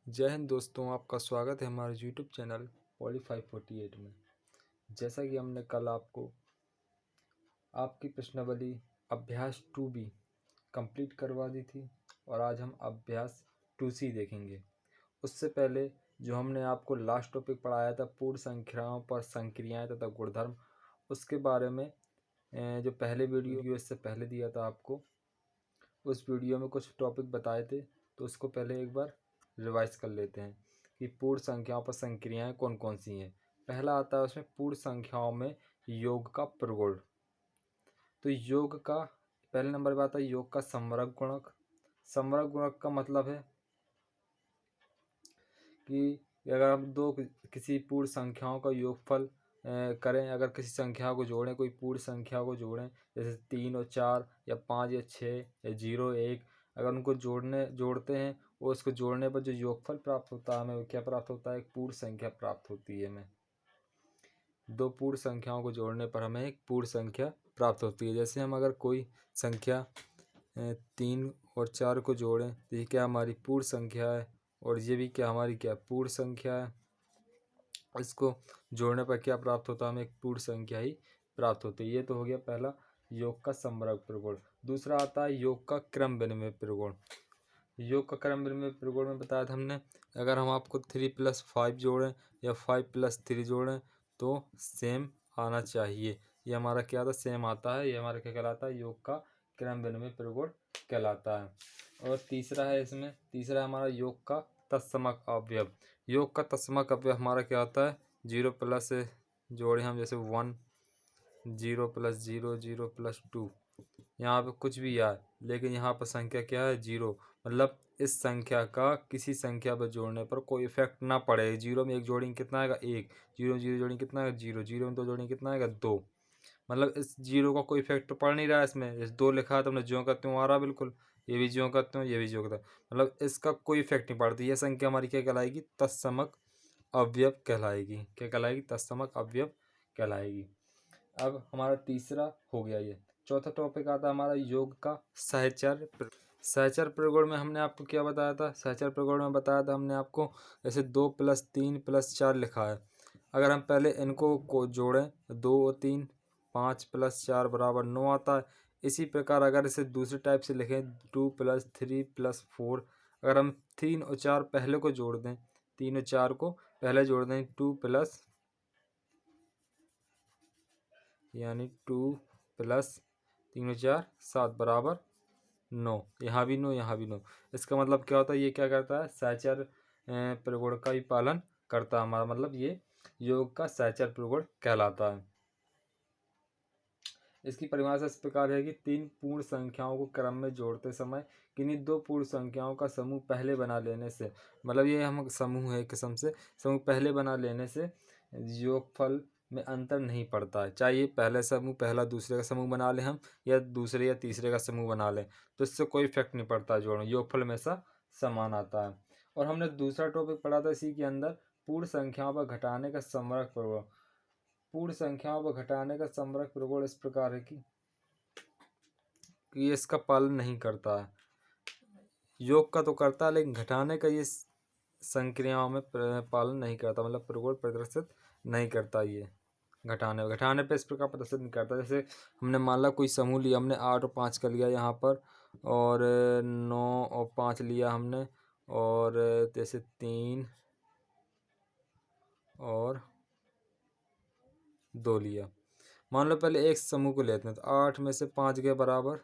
जय हिंद दोस्तों, आपका स्वागत है हमारे यूट्यूब चैनल पॉली 548 में। जैसा कि हमने कल आपको आपकी प्रश्नावली अभ्यास 2B कंप्लीट करवा दी थी और आज हम अभ्यास 2C देखेंगे। उससे पहले जो हमने आपको लास्ट टॉपिक पढ़ाया था पूर्ण संख्याओं पर संक्रियाएं तथा गुणधर्म, उसके बारे में जो पहले वीडियो इससे पहले दिया था आपको, उस वीडियो में कुछ टॉपिक बताए थे, तो उसको पहले एक बार रिवाइज कर लेते हैं कि पूर्ण संख्याओं पर संक्रियाएं कौन कौन सी हैं। पहला आता है उसमें पूर्ण संख्याओं में योग का प्रगुण। तो योग का पहले नंबर पर आता है योग का समवर्ग गुणक। समवर्ग गुणक का मतलब है कि अगर हम दो किसी पूर्ण संख्याओं का योगफल करें, अगर किसी संख्या को जोड़ें, कोई पूर्ण संख्या को जोड़ें, जैसे 3 और 4 या 5 या 6 या 0 1, अगर उनको जोड़ते हैं और उसको जोड़ने पर जो योगफल प्राप्त होता है हमें वो क्या प्राप्त होता है, एक पूर्ण संख्या प्राप्त होती है। हमें दो पूर्ण संख्याओं को जोड़ने पर हमें एक पूर्ण संख्या प्राप्त होती है। जैसे हम अगर कोई संख्या 3 और 4 को जोड़ें तो ये क्या हमारी पूर्ण संख्या है और ये भी क्या हमारी क्या पूर्ण संख्या है। इसको जोड़ने पर क्या प्राप्त होता है, हमें एक पूर्ण संख्या ही प्राप्त होती है। ये तो हो गया पहला योग का समवर्ग प्रगुण। दूसरा आता है योग का क्रम विनिमय प्रगुण। योग का क्रम विनिमय प्रगुण में बताया था हमने, अगर हम आपको 3+5 जोड़ें या 5+3 जोड़ें तो सेम आना चाहिए। ये हमारा क्या आता है, सेम आता है। ये हमारा क्या कहलाता है, योग का क्रम विनिमय प्रगुण कहलाता है। और तीसरा है इसमें, तीसरा हमारा योग का तत्समक अवयव। योग का तत्समक अवयव हमारा क्या होता है, 0 प्लस जोड़े हम, जैसे 1 0 + 0 0 + 2, यहाँ पे कुछ भी आए लेकिन यहाँ पर संख्या क्या है, 0, मतलब इस संख्या का किसी संख्या पर जोड़ने पर कोई इफेक्ट ना पड़े। 0 में 1 जोड़ेंगे कितना आएगा, 1, 0 में 0 जोड़ेंगे कितना आएगा, 0, 0 में 2 जोड़ेंगे कितना आएगा, 2, मतलब इस 0 का कोई इफेक्ट तो पड़ नहीं रहा है इसमें। इस 2 लिखा है तो हमने ज्यों का त्यों आ रहा बिल्कुल, ये भी ज्यों का त्यों, ये भी ज्यों का त्यों, मतलब इसका कोई इफेक्ट नहीं पड़ती। यह संख्या हमारी क्या कहलाएगी, तत्समक अवयव कहलाएगी। क्या कहलाएगी, तत्समक अवयव कहलाएगी। अब हमारा तीसरा हो गया ये। चौथा टॉपिक आता है हमारा योग का सहचर। सहचर प्रगुण में हमने आपको क्या बताया था, सहचर प्रगुण में बताया था हमने आपको, जैसे 2 + 3 + 4 लिखा है, अगर हम पहले इनको को जोड़ें 2 और 3, 5 + 4 = 9 आता है। इसी प्रकार अगर इसे दूसरे टाइप से लिखें 2 + 3 + 4, अगर हम 3 और 4 पहले को जोड़ दें, 3 और 4 को पहले जोड़ दें, 2 + यानी 2 + 3 और 4 7 = 9, यहाँ भी 9, यहाँ भी 9। इसका मतलब क्या होता है, ये क्या करता है, सहचर प्रगुण का भी पालन करता है। हमारा मतलब ये योग का सहचर प्रगुण कहलाता है। इसकी परिभाषा इस प्रकार है कि तीन पूर्ण संख्याओं को क्रम में जोड़ते समय किन्हीं दो पूर्ण संख्याओं का समूह पहले बना लेने से, मतलब ये हम समूह है किस्म से, समूह पहले बना लेने से योगफल में अंतर नहीं पड़ता है। चाहे पहले समूह पहला दूसरे का समूह बना लें हम, या दूसरे या तीसरे का समूह बना लें, तो इससे कोई इफेक्ट नहीं पड़ता जोड़ना, योगफल हमेशा समान आता है। और हमने दूसरा टॉपिक पढ़ा था इसी के अंदर, पूर्ण संख्याओं पर घटाने का समवर्ग प्रगुण। पूर्ण संख्याओं पर घटाने का समवर्ग प्रगुण इस प्रकार है कि ये इसका पालन नहीं करता है। योग का तो करता है लेकिन घटाने का ये संक्रियाओं में पालन नहीं करता, मतलब प्रगुण प्रदर्शित नहीं करता। ये घटाने पे इस प्रकार प्रदर्शित नहीं करता। जैसे हमने मान ला कोई समूह लिया, हमने 8 और 5 का लिया यहाँ पर, और 9 और 5 लिया हमने, और जैसे 3 और 2 लिया। मान लो पहले एक समूह को लेते हैं, तो 8 में से 5 गए बराबर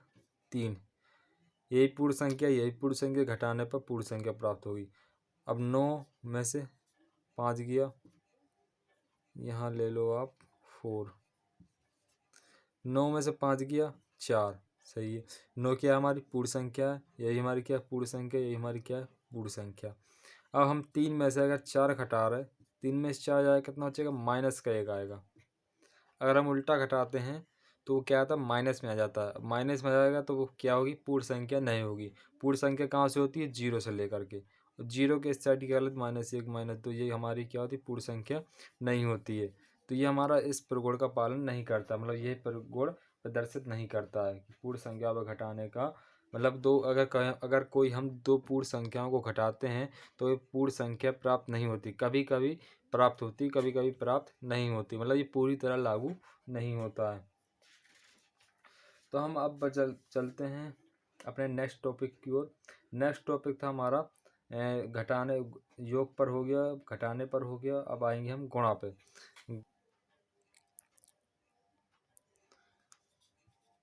3, यही पूर्ण संख्या, यही पूर्ण संख्या, घटाने पर पूर्ण संख्या प्राप्त होगी। अब 9 में से 5 गया, यहाँ ले लो आप 4, 9 में से 5 गया 4, सही है। 9 क्या हमारी पूर्ण संख्या है, यही हमारी क्या पूर्ण संख्या, यही हमारी क्या है पूर्ण संख्या। अब हम 3 में से अगर 4 घटा रहे, 3 में से 4 जाएगा कितना बचेगा, -1 आएगा। अगर हम उल्टा घटाते हैं तो वो क्या आता है, माइनस में आ जाता है। माइनस में आ जाएगा तो वो क्या होगी, पूर्ण संख्या नहीं होगी। पूर्ण संख्या कहाँ से होती है, 0 से लेकर के, और 0 के इस साइड की हालत -1 -2, ये हमारी क्या होती है, पूर्ण संख्या नहीं होती है। तो ये हमारा इस प्रगुण का पालन नहीं करता, मतलब यह प्रगुण प्रदर्शित नहीं करता है कि पूर्ण संख्या पर घटाने का मतलब दो अगर कोई हम दो पूर्ण संख्याओं को घटाते हैं तो ये पूर्ण संख्या प्राप्त नहीं होती, कभी कभी प्राप्त होती, कभी कभी प्राप्त नहीं होती, मतलब ये पूरी तरह लागू नहीं होता है। तो हम अब चलते हैं अपने नेक्स्ट टॉपिक की ओर। नेक्स्ट टॉपिक था हमारा घटाने, योग पर हो गया, घटाने पर हो गया, अब आएंगे हम गुणा पे।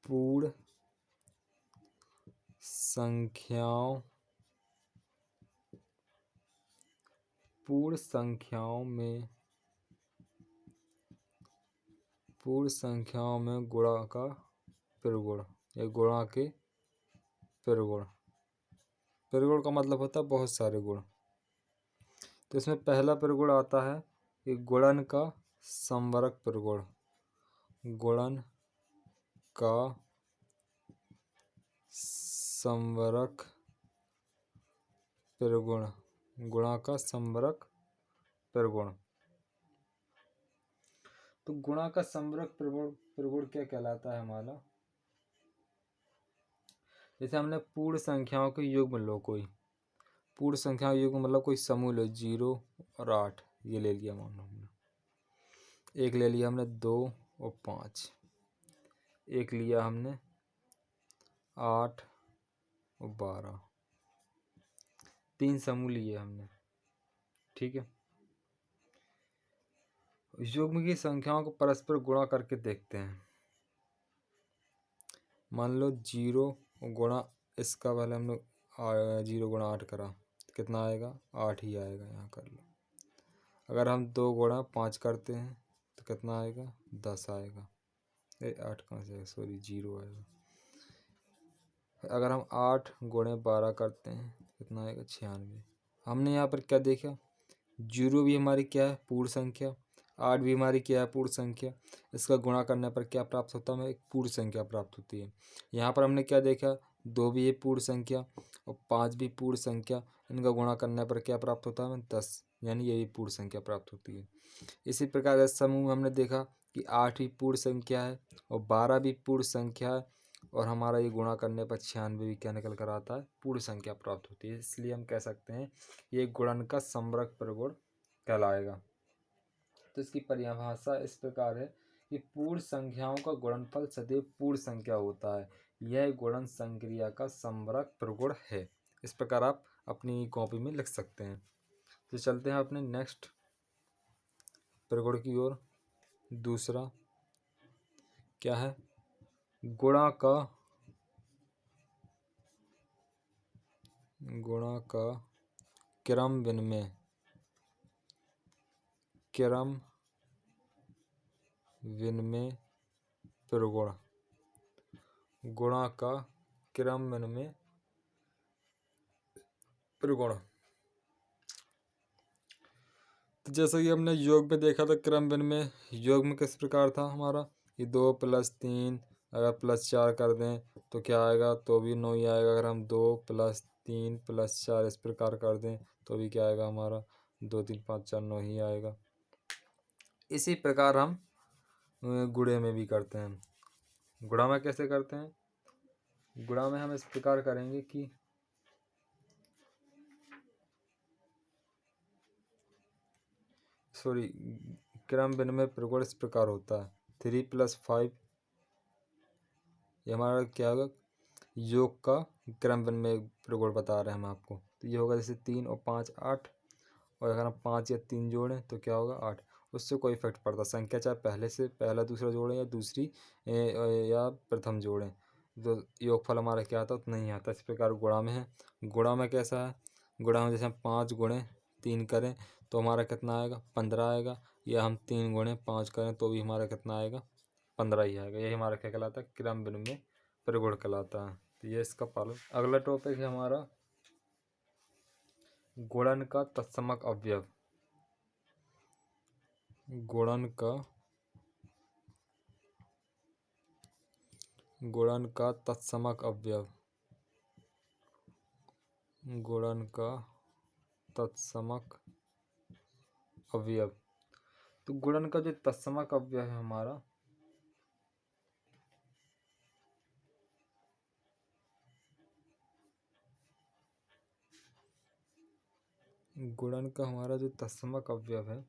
पूर्ण संख्याओं में गुणा का प्रगुण या गुणा के प्रगुण। प्रगुण का मतलब होता है बहुत सारे गुण। तो इसमें पहला प्रगुण आता है कि गुणन का संवरक प्रगुण। गुणन का संवरक प्रगुण, गुणा का संवरक प्रगुण। तो गुणा का संवरक प्रगुण क्या कहलाता है हमारा? जैसे हमने पूर्ण संख्याओं के युग्म लो, कोई पूर्ण संख्याओं युग्म मतलब कोई समूह लो 0 और 8, ये ले लिया, मान लो हमने एक ले लिया, हमने 2 और 5, एक लिया हमने 8 और 12, 3 समूह लिए हमने, ठीक है। युग्म की संख्याओं को परस्पर गुणा करके देखते हैं। मान लो 0 गुणा इसका, पहले हम लोग 0 गुणा 8 करा, कितना आएगा? 8 ही आएगा, यहाँ कर लो। अगर हम 2 गुणा 5 करते हैं तो कितना आएगा? 10 आएगा। 8 कहाँ से आएगा, सॉरी 0 आएगा। अगर हम 8 गुणे 12 करते हैं कितना आएगा? 96। हमने यहाँ पर क्या देखा? 0 भी हमारी क्या है? पूर्ण संख्या। 8 भी हमारी क्या है? पूर्ण संख्या। इसका गुणा करने पर क्या प्राप्त होता है? हमें एक पूर्ण संख्या प्राप्त होती है। यहाँ पर हमने क्या देखा? 2 भी है पूर्ण संख्या और 5 भी पूर्ण संख्या, इनका गुणा करने पर क्या प्राप्त होता है हमें? 10, यानी ये भी पूर्ण संख्या प्राप्त होती है। इसी प्रकार इस समूह में हमने देखा कि 8 भी पूर्ण संख्या है और 12 भी पूर्ण संख्या है, और हमारा ये गुणा करने पर 96 भी क्या निकल कर आता है? पूर्ण संख्या प्राप्त होती है। इसलिए हम कह सकते हैं ये गुणन का संवरक प्रगुण कहलाएगा। तो इसकी परिभाषा इस प्रकार है कि पूर्ण संख्याओं का गुणनफल सदैव पूर्ण संख्या होता है, यह गुणन संक्रिया का संवरक प्रगुण है। इस प्रकार आप अपनी कॉपी में लिख सकते हैं। तो चलते हैं अपने नेक्स्ट प्रगुण की ओर। दूसरा क्या है? गुणा का क्रम विनिमय प्रगुण। गुणा का क्रम विनिमय प्रगुण। तो जैसा कि हमने योग में देखा था, क्रम विनिमय योग में किस प्रकार था हमारा? कि 2 + 3 अगर +4 कर दें तो क्या आएगा? तो भी 9 ही आएगा। अगर हम 2 + 3 + 4 इस प्रकार कर दें तो भी क्या आएगा हमारा? 2 3 5 4 9 ही आएगा। इसी प्रकार हम गुणे में भी करते हैं। गुणा में कैसे करते हैं? गुणा में हम इस प्रकार करेंगे कि क्रम विनिमय प्रगुण इस प्रकार होता है। 3 + 5, ये हमारा क्या होगा? योग का क्रम विनिमय प्रगुण बता रहे हैं हम आपको। तो ये होगा जैसे 3 और 5 8, और अगर हम 5 या 3 जोड़ें तो क्या होगा? 8। उससे कोई इफेक्ट पड़ता, संख्या चाहे पहले से पहला दूसरा जोड़ें या दूसरी या प्रथम जोड़ें, तो योगफल हमारा क्या आता है? उतना ही आता। इस प्रकार गुणा में है। गुणा में कैसा है? गुणा में जैसे हम 5 गुणे 3 करें तो हमारा कितना आएगा? 15 आएगा, या हम 3 गुणे 5 करें तो भी हमारा कितना आएगा? 15 ही आएगा। यही हमारा क्या कहलाता है? क्रम विनिमय प्रगुण कहलाता है। तो ये इसका पालन। अगला टॉपिक है हमारा गुणन का तत्समक अवयव। गुणन का तत्समक अवयव। गुणन का तत्समक अवयव। तो गुणन का जो तत्समक अवयव है हमारा, गुणन का हमारा जो तत्समक अवयव है,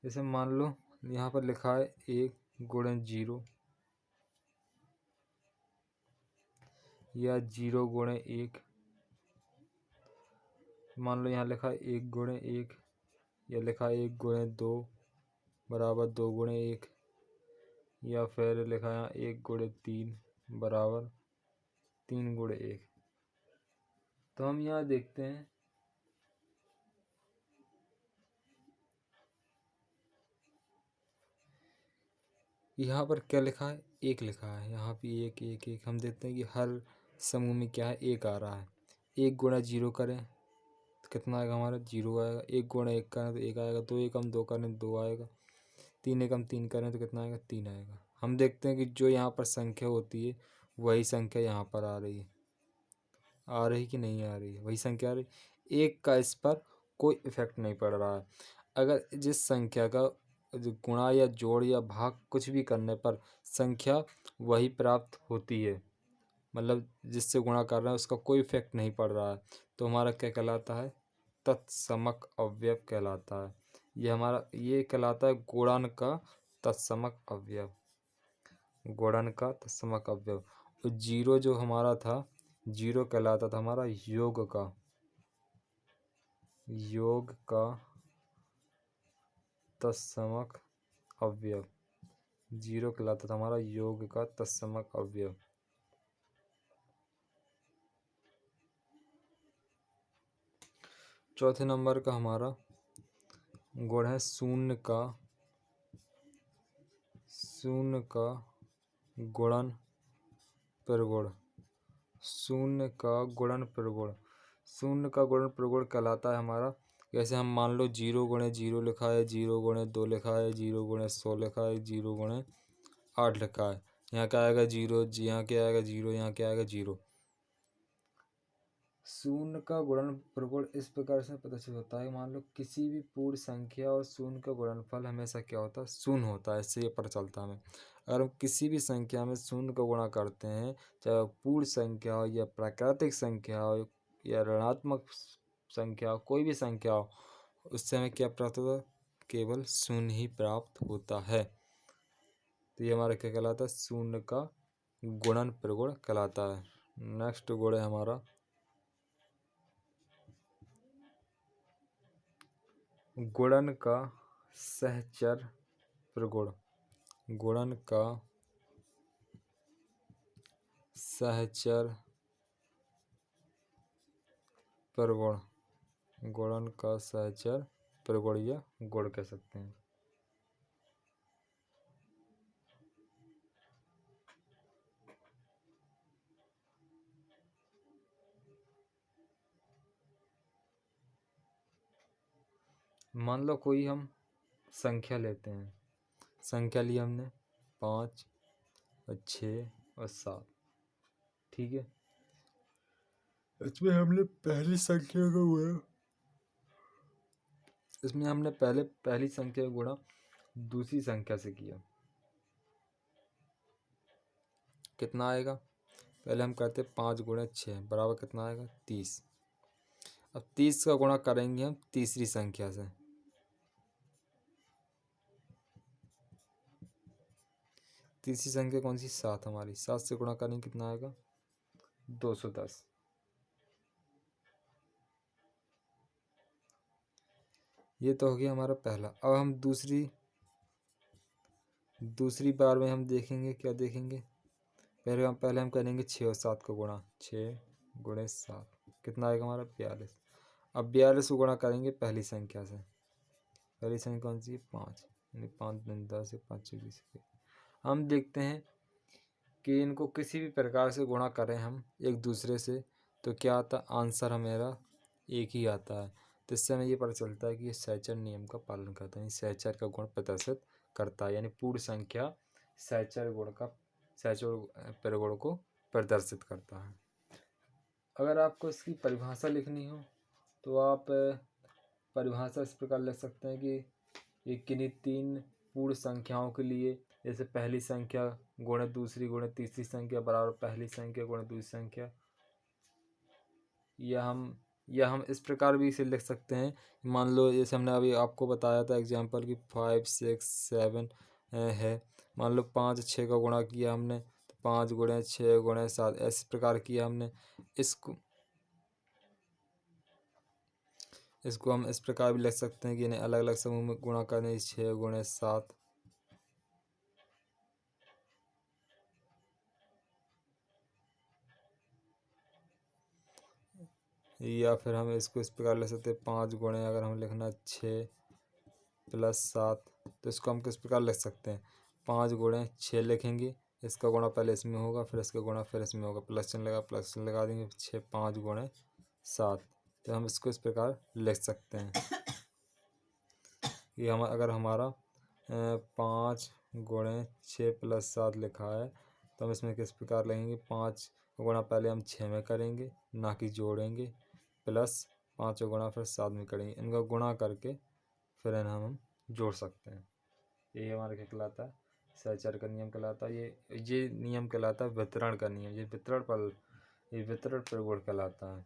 जैसे मान लो यहाँ पर लिखा है 1 गुणन 0 या 0 गुणे 1। मान लो यहाँ लिखा है 1 गुणे 1 या लिखा है 1 गुणे 2 बराबर 2 गुणे 1 या फिर लिखा है यहाँ 1 गुणे 3 बराबर 3 गुणे 1। तो हम यहाँ देखते हैं यहाँ पर क्या लिखा है, 1 लिखा है, यहाँ भी 1 1 1। हम देखते हैं कि हर समूह में क्या है, 1 आ रहा है। 1 गुणा 0 करें तो कितना आएगा हमारा, 0 आएगा। 1 गुणा 1 करें तो 1 आएगा। 2 एकम 2 करें तो 2 आएगा। 3 एकम 3 करें तो कितना आएगा, 3 आएगा। हम देखते हैं कि जो यहाँ पर संख्या होती है वही संख्या यहाँ पर आ रही है। आ रही कि नहीं आ रही है, वही संख्या आ रही। 1 का इस पर कोई इफेक्ट नहीं पड़ रहा है। अगर जिस संख्या का जो गुणा या जोड़ या भाग कुछ भी करने पर संख्या वही प्राप्त होती है, मतलब जिससे गुणा कर रहे हैं उसका कोई इफेक्ट नहीं पड़ रहा है, तो हमारा क्या कहलाता है, तत्समक अवयव कहलाता है। ये कहलाता है गुणन का तत्समक अवयव। गुणन का तत्समक अवयव। और 0 जो हमारा था, 0 कहलाता था हमारा योग का तत्समक अवयव। 0 कहलाता था हमारा योग का तत्समक अवयव। चौथे नंबर का हमारा गुण है शून्य का गुणन प्रगुण। शून्य का गुणन प्रगुण। शून्य का गुणन प्रगुण कहलाता है हमारा, जैसे हम मान लो 0 गुणे 0 लिखा है, 0 गुणे 2 लिखा है, 0 गुणे 100 लिखा है, 0 गुणे 8 लिखा है। यहाँ क्या आएगा 0, यहाँ क्या आएगा 0, यहाँ क्या आएगा 0। शून्य का गुणन प्रगुण इस प्रकार से प्रदर्शित होता है। मान लो किसी भी पूर्ण संख्या और शून्य का गुणनफल हमेशा क्या होता है, शून्य होता है। इससे ये पता चलता है हमें। अगर हम किसी भी संख्या में शून्य का गुणा करते हैं, चाहे वो पूर्ण संख्या हो या प्राकृतिक संख्या हो या ऋणात्मक संख्या हो, कोई भी संख्या हो, उससे हमें क्या प्राप्त होता है, केवल शून्य ही प्राप्त होता है। तो ये हमारा क्या कहलाता है, शून्य का गुणन प्रगुण कहलाता है। नेक्स्ट गुण है हमारा गुणन का सहचर प्रगुण। गुणन का सहचर प्रगुण। गुणन का सहचर प्रगुण या गुण कह सकते हैं। मान लो कोई हम संख्या लेते हैं। संख्या ली हमने 5 और 6 और 7, ठीक है। इसमें हमने पहली संख्या को गुणा, इसमें हमने पहली संख्या को गुणा दूसरी संख्या से किया। कितना आएगा, पहले हम करते 5 गुणे 6 बराबर कितना आएगा, 30। अब 30 का गुणा करेंगे हम तीसरी संख्या से। तीसरी संख्या कौन सी, 7 हमारी। 7 से गुणा करेंगे कितना आएगा, 210। ये तो हो गया हमारा पहला। अब हम दूसरी बार में हम देखेंगे, क्या देखेंगे, पहले हम करेंगे 6 और 7 का गुणा। 6 गुणे 7 कितना आएगा हमारा, 42। अब 42 को गुणा करेंगे पहली संख्या से। पहली संख्या कौन सी है, 5, यानी 5 दिन 10 5 20। हम देखते हैं कि इनको किसी भी प्रकार से गुणा करें हम एक दूसरे से तो क्या आता है, आंसर हमारा एक ही आता है। तो इससे हमें ये पता चलता है कि ये सहचर नियम का पालन करता है, सहचर का गुण प्रदर्शित करता है। यानी पूर्ण संख्या सहचर प्रगुण को प्रदर्शित करता है। अगर आपको इसकी परिभाषा लिखनी हो तो आप परिभाषा इस प्रकार लिख सकते हैं कि ये किन्हीं 3 पूर्ण संख्याओं के लिए, जैसे पहली संख्या गुणे दूसरी गुणे तीसरी संख्या बराबर पहली संख्या गुणे दूसरी संख्या, या हम या हम इस प्रकार भी इसे लिख सकते हैं, मान लो जैसे हमने अभी आपको बताया था एग्जांपल कि 5 6 7 है। मान लो 5 6 का गुणा किया हमने, तो 5 × 6 × 7 इस प्रकार किया हमने। इसको हम इस प्रकार भी लिख सकते हैं कि इन्हें अलग अलग समूह में गुणा करने 6 × 7। या फिर हम इसको इस प्रकार लिख सकते हैं 5 × अगर हम लिखना 6 + 7, तो इसको हम किस प्रकार लिख सकते हैं, 5 × 6 लिखेंगे, इसका गुणा पहले इसमें होगा, फिर इसका गुणा फिर इसमें होगा, प्लस चिन्ह लगा देंगे, 5 × 7। तो हम इसको इस प्रकार लिख सकते हैं कि हम अगर हमारा 5 × 6 + 7 लिखा है, तो हम इसमें किस प्रकार लिखेंगे, 5 का गुणा पहले हम 6 में करेंगे, ना कि जोड़ेंगे, प्लस 5 का गुणा फिर 7 में करेंगे, इनका गुणा करके फिर इन्हें हम जोड़ सकते हैं। ये हमारा क्या कहलाता है, सहचर का नियम कहलाता है। ये नियम कहलाता है वितरण का नियम। ये वितरण प्रगुण कहलाता है।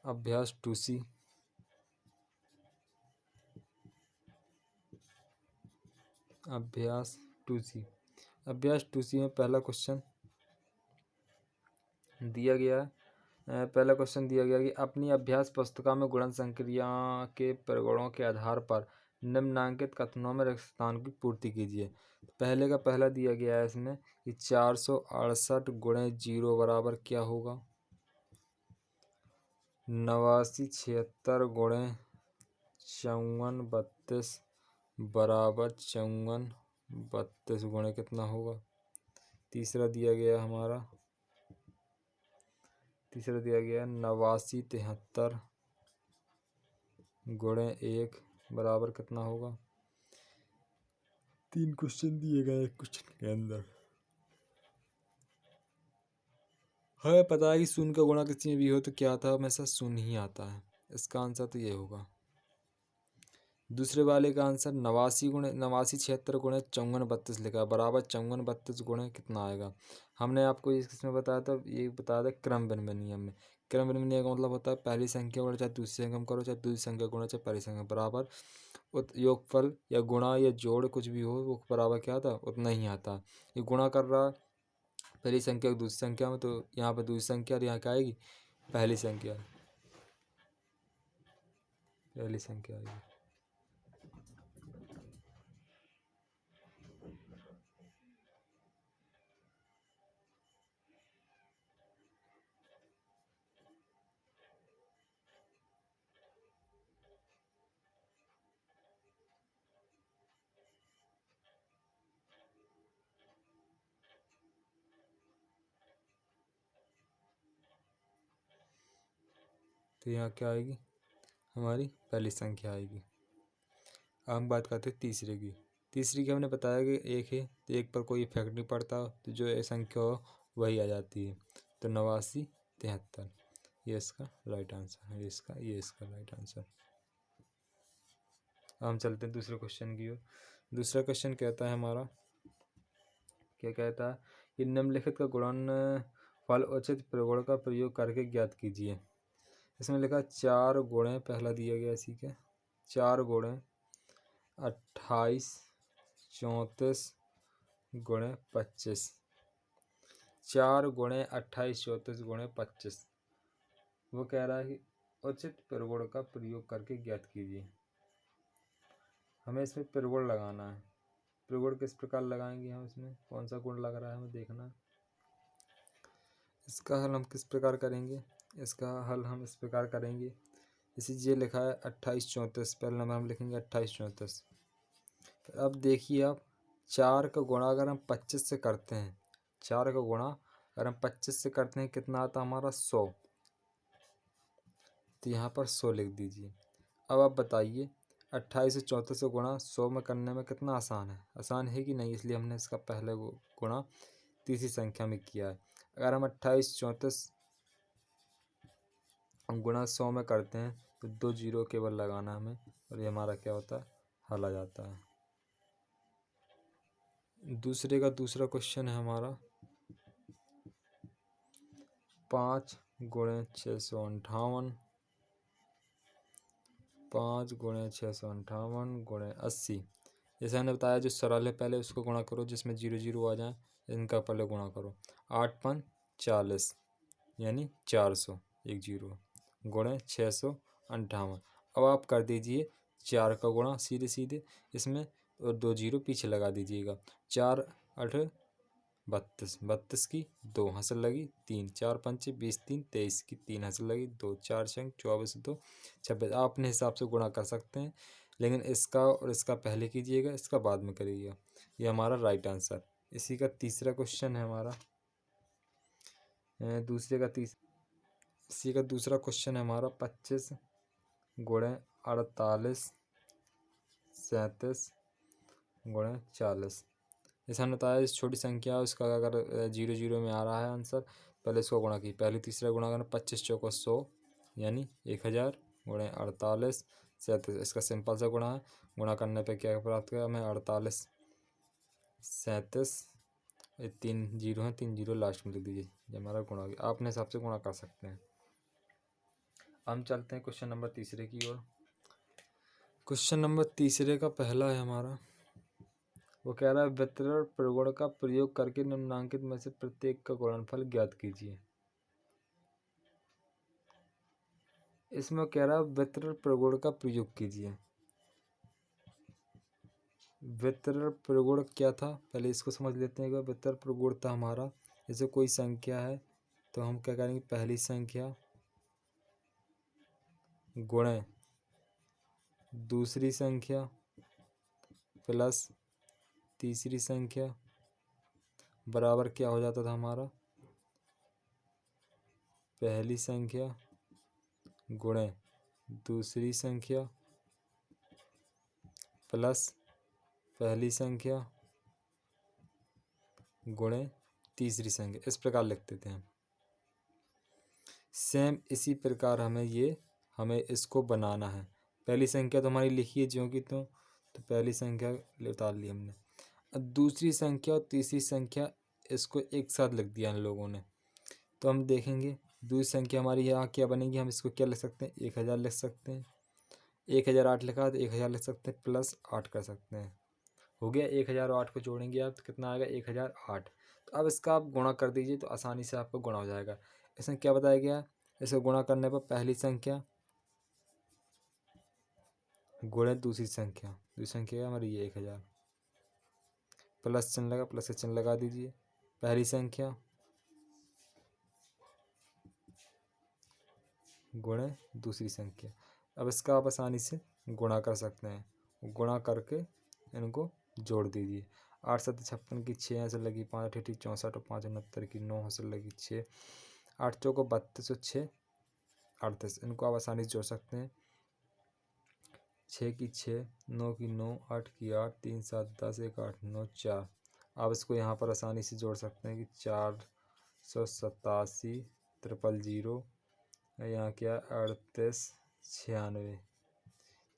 अभ्यास 2C। अभ्यास 2C में पहला क्वेश्चन दिया गया है। पहला क्वेश्चन दिया गया कि अपनी अभ्यास पुस्तिका में गुणन संक्रिया के प्रगुणों के आधार पर निम्नांकित कथनों में रिक्त स्थान की पूर्ति कीजिए। पहले का पहला दिया गया है इसमें कि 468 × 0 बराबर क्या होगा, 8976 × 5432 बराबर 5432 गुणे कितना होगा। तीसरा दिया गया 8973 × 1 बराबर कितना होगा। 3 क्वेश्चन दिए गए क्वेश्चन के अंदर। हमें पता है कि शून्य का गुणा किसी में भी हो तो क्या आता है, हमेशा शून्य ही आता है। इसका आंसर तो ये होगा। दूसरे वाले का आंसर 8976 × 5432 लिखा है, बराबर 5432 गुणे कितना आएगा। हमने आपको इसमें बताया था, ये बताया था क्रम विनिमय नियम में। क्रम विनिमय नियम का मतलब होता है पहली संख्या गुणा चाहे दूसरी संख्या में करो, चाहे दूसरी संख्या गुणा चाहे पहली संख्या बराबर योगफल या गुणा या जोड़ कुछ भी हो वो बराबर क्या आता, उतना ही आता। ये गुणा कर रहा है पहली संख्या को दूसरी संख्या में, तो यहाँ पर दूसरी संख्या और यहाँ क्या आएगी, पहली संख्या आएगी। तो यहाँ क्या आएगी, हमारी पहली संख्या आएगी। अब हम बात करते हैं तीसरे की। तीसरी की हमने बताया कि एक है तो एक पर कोई इफेक्ट नहीं पड़ता, तो जो ये संख्या हो वही आ जाती है। तो 8973 ये इसका राइट आंसर है। ये इसका राइट आंसर। अब हम चलते हैं दूसरे क्वेश्चन की ओर। दूसरा क्वेश्चन कहता है हमारा, क्या कहता है कि निम्नलिखित का गुणन फल उचित प्रगुण का प्रयोग करके ज्ञात कीजिए। इसमें लिखा 4 × पहला दिया गया इसी के 4 × 28 34 × 25। 4 × 28 34 × 25 वो कह रहा है कि उचित प्रगुण का प्रयोग करके ज्ञात कीजिए। हमें इसमें प्रगुण लगाना है। प्रगुण किस प्रकार लगाएंगे हम, इसमें कौन सा गुण लग रहा है हमें देखना है। इसका हल हम किस प्रकार करेंगे, इसका हल हम इस प्रकार करेंगे, इसी ये लिखा है 28 34, पहले नंबर हम लिखेंगे 28 34। अब देखिए आप 4 का गुणा अगर हम 25 से करते हैं, 4 का गुणा अगर हम 25 से करते हैं कितना आता हमारा 100। तो यहाँ पर 100 लिख दीजिए। अब आप बताइए 28 से 34 से गुणा 100 में करने में कितना आसान है, आसान है कि नहीं, इसलिए हमने इसका पहले गुणा तीसरी संख्या में किया है। अगर हम 28 34 गुणा 100 में करते हैं तो 2 जीरो केवल लगाना हमें, और ये हमारा क्या होता है, हल आ जाता है। दूसरा क्वेश्चन है हमारा 5 गुणे 658, 5 गुणे 658 गुणे 80। जैसे हमने बताया जो सरल है पहले उसको गुणा करो, जिसमें 0 0 आ जाए इनका पहले गुणा करो। 8 5 40 यानी 400, एक 0 गुणे 658। अब आप कर दीजिए 4 का गुणा सीधे सीधे इसमें, और 2 0 पीछे लगा दीजिएगा। 4 8 32, 32 की 2 हंसल लगी 3, 4 पंचे 20 3 23 की 3 हंसल लगी 2, 4 छंग 24 2 26। आप अपने हिसाब से गुणा कर सकते हैं, लेकिन इसका और इसका पहले कीजिएगा, इसका बाद में करिएगा। ये हमारा राइट आंसर। इसी का तीसरा क्वेश्चन है हमारा, इसी का दूसरा क्वेश्चन है हमारा 25 गुणे 48 37 गुणे 40। जैसे हमने बताया इस छोटी संख्या उसका अगर 0 0 में आ रहा है आंसर, पहले इसको गुणा की, पहले तीसरा गुणा करना 25 चौको 100 यानी 1000 गुणे 48 37। इसका सिंपल सा गुणा है, गुणा करने पे क्या प्राप्त किया हमें 48 37, 3 0 हैं, 3 0 लास्ट में लिख दीजिए, ये हमारा गुणा हो गया। आप अपने हिसाब से गुणा कर सकते हैं। हम चलते हैं क्वेश्चन नंबर तीसरे की ओर। क्वेश्चन नंबर तीसरे का पहला है हमारा, वो कह रहा है वितरण प्रगुण का प्रयोग करके निम्नांकित में से प्रत्येक का गुणनफल ज्ञात कीजिए। इसमें कह रहा है वितरण प्रगुण का प्रयोग कीजिए। वितरण प्रगुण क्या था पहले इसको समझ लेते हैं। वितरण प्रगुण था हमारा, जैसे कोई संख्या है तो हम क्या करेंगे, पहली संख्या गुणे दूसरी संख्या प्लस तीसरी संख्या बराबर क्या हो जाता था हमारा, पहली संख्या गुणे दूसरी संख्या प्लस पहली संख्या गुणे तीसरी संख्या, इस प्रकार लिखते थे हम। सेम इसी प्रकार हमें इसको बनाना है। पहली संख्या तो हमारी लिखी है ज्यों की तो पहली संख्या उतार ली हमने। अब दूसरी संख्या और तीसरी संख्या इसको एक साथ लिख दिया इन लोगों ने, तो हम देखेंगे दूसरी संख्या हमारी यहाँ क्या बनेगी। हम इसको क्या लिख सकते हैं, 1000 लिख सकते हैं। 1008 लिखा तो 1000 लिख सकते हैं, प्लस 8 कर सकते हैं। हो गया 1000 और 8 को जोड़ेंगे आप तो कितना आएगा, 1008। तो अब इसका आप गुणा कर दीजिए तो आसानी से आपका गुणा हो जाएगा। इसमें क्या बताया गया है, इसे गुणा करने पर पहली संख्या गुणे दूसरी संख्या हमारी ये 1000, प्लस चिन्ह लगा, प्लस का चिन्ह लगा दीजिए। पहली संख्या गुणे दूसरी संख्या। अब इसका आप आसानी से गुणा कर सकते हैं, गुणा करके इनको जोड़ दीजिए। 8 7 56 की 6 हंसल लगी, 5 8 64 और 5 69 की 9 हंसल लगी 6, 8 चौको 32 और 6 38। इनको आप आसानी से जोड़ सकते हैं। 6 की 6, 9 की 9, 8 की 8, 3 7 10, 1 8 9 4। आप इसको यहाँ पर आसानी से जोड़ सकते हैं कि 487 ट्रिपल 0, यहाँ क्या 38 96,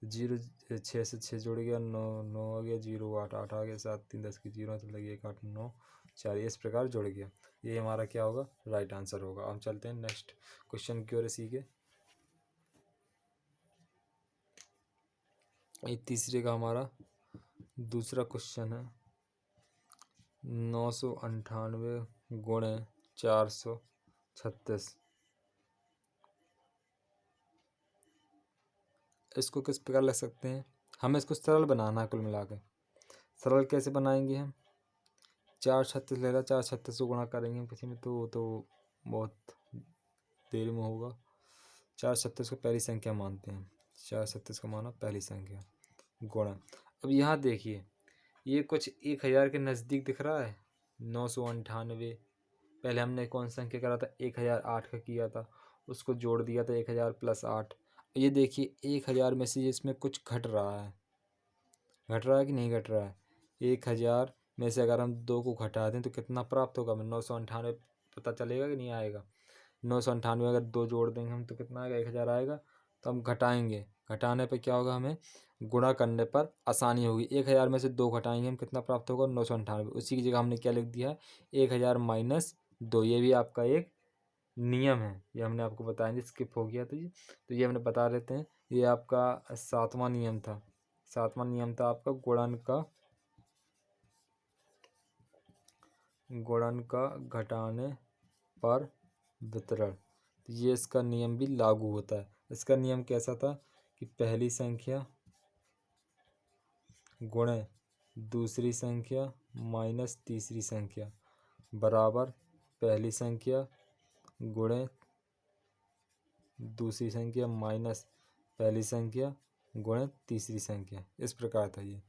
0 6 से 6 जुड़ गया, 9 9 आ गया, 0 8 8 आ गया, 7 3 10 की 0 तो लगी 1 8 9 4, इस प्रकार जुड़ गया। ये हमारा क्या होगा, राइट आंसर होगा। हम चलते हैं नेक्स्ट क्वेश्चन की ओर। इसी के ये तीसरे का हमारा दूसरा क्वेश्चन है, 998 गुणे 436। इसको किस प्रकार लिख सकते हैं, हमें इसको सरल बनाना है। कुल मिलाकर सरल कैसे बनाएंगे हम, 436 ले रहा, 436 को गुणा करेंगे हम किसी में तो बहुत देर में होगा। 436 को पहली संख्या मानते हैं, 436 का माना पहली संख्या गुणा। अब यहाँ देखिए ये कुछ 1000 के नज़दीक दिख रहा है। 998 पहले हमने कौन सा संख्या करा था, 1008 का किया था, उसको जोड़ दिया था 1000 प्लस 8। ये देखिए 1000 में से इसमें कुछ घट रहा है, घट रहा है कि नहीं घट रहा है। 1000 में से अगर हम 2 को घटा दें तो कितना प्राप्त होगा हमें, 998 पता चलेगा कि नहीं आएगा। 998 अगर 2 जोड़ देंगे हम तो कितना आएगा, 1000 आएगा। तो हम घटाएंगे, घटाने पर क्या होगा, हमें गुणा करने पर आसानी होगी। 1000 में से 2 घटाएंगे हम कितना प्राप्त होगा, 998। उसी की जगह हमने क्या लिख दिया है, 1000 माइनस 2। ये भी आपका एक नियम है ये हमने आपको बताएंगे, स्किप हो गया तो ये हमने बता देते हैं। ये आपका 7वां नियम था। 7वां नियम था आपका गुणन का घटाने पर वितरण। तो ये इसका नियम भी लागू होता है। इसका नियम कैसा था कि पहली संख्या गुणे दूसरी संख्या माइनस तीसरी संख्या बराबर पहली संख्या गुणे दूसरी संख्या माइनस पहली संख्या गुणे तीसरी संख्या। इस प्रकार था ये।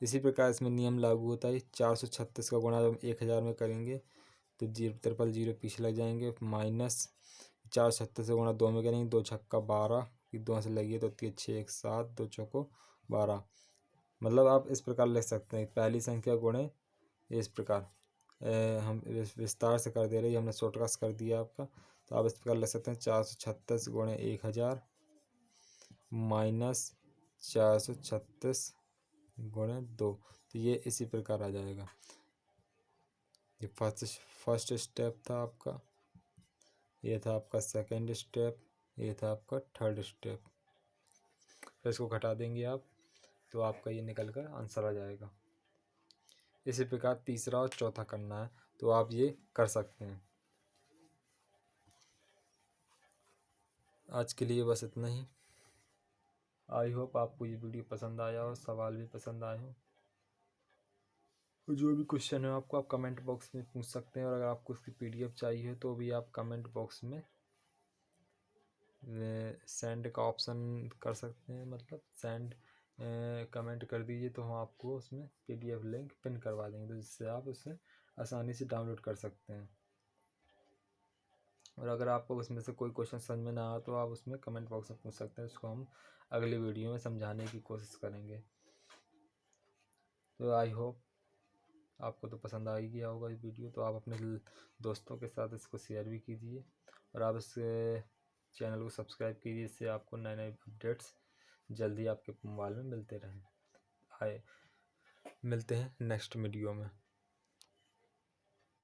इसी प्रकार इसमें नियम लागू होता है। 436 का गुणा जब 1000 में करेंगे तो 0 पीछे लग जाएंगे, माइनस 436 से गुणा 2 में करेंगे, 2 छक्का 12 की 2 से लगी तो 6 1 7 2 चौको 12। मतलब आप इस प्रकार लिख सकते हैं पहली संख्या गुणे, इस प्रकार हम विस्तार से कर दे रहे हैं, हमने शॉर्टकट कर दिया आपका। तो आप इस प्रकार लिख सकते हैं 436 गुणे 1000 माइनस 436 गुणे 2। तो ये इसी प्रकार आ जाएगा। ये फर्स्ट स्टेप था आपका, ये था आपका सेकंड स्टेप, ये था आपका थर्ड स्टेप। फिर इसको घटा देंगे आप तो आपका ये निकल कर आंसर आ जाएगा। इसी प्रकार तीसरा और चौथा करना है तो आप ये कर सकते हैं। आज के लिए बस इतना ही। आई होप आपको ये वीडियो पसंद आया हो, सवाल भी पसंद आए हो। जो भी क्वेश्चन है आपको आप कमेंट बॉक्स में पूछ सकते हैं, और अगर आपको उसकी PDF चाहिए तो भी आप कमेंट बॉक्स में सेंड का ऑप्शन कर सकते हैं, मतलब सेंड कमेंट कर दीजिए तो हम आपको उसमें PDF लिंक पिन करवा देंगे, तो जिससे आप उसे आसानी से डाउनलोड कर सकते हैं। और अगर आपको उसमें से कोई क्वेश्चन समझ में ना आए तो आप उसमें कमेंट बॉक्स में पूछ सकते हैं, उसको हम अगली वीडियो में समझाने की कोशिश करेंगे। तो आई होप आपको तो पसंद आ ही गया होगा ये वीडियो, तो आप अपने दोस्तों के साथ इसको शेयर भी कीजिए, और आप इस चैनल को सब्सक्राइब कीजिए, इससे आपको नए नए अपडेट्स जल्दी आपके मोबाइल में मिलते रहें। आए मिलते हैं नेक्स्ट वीडियो में।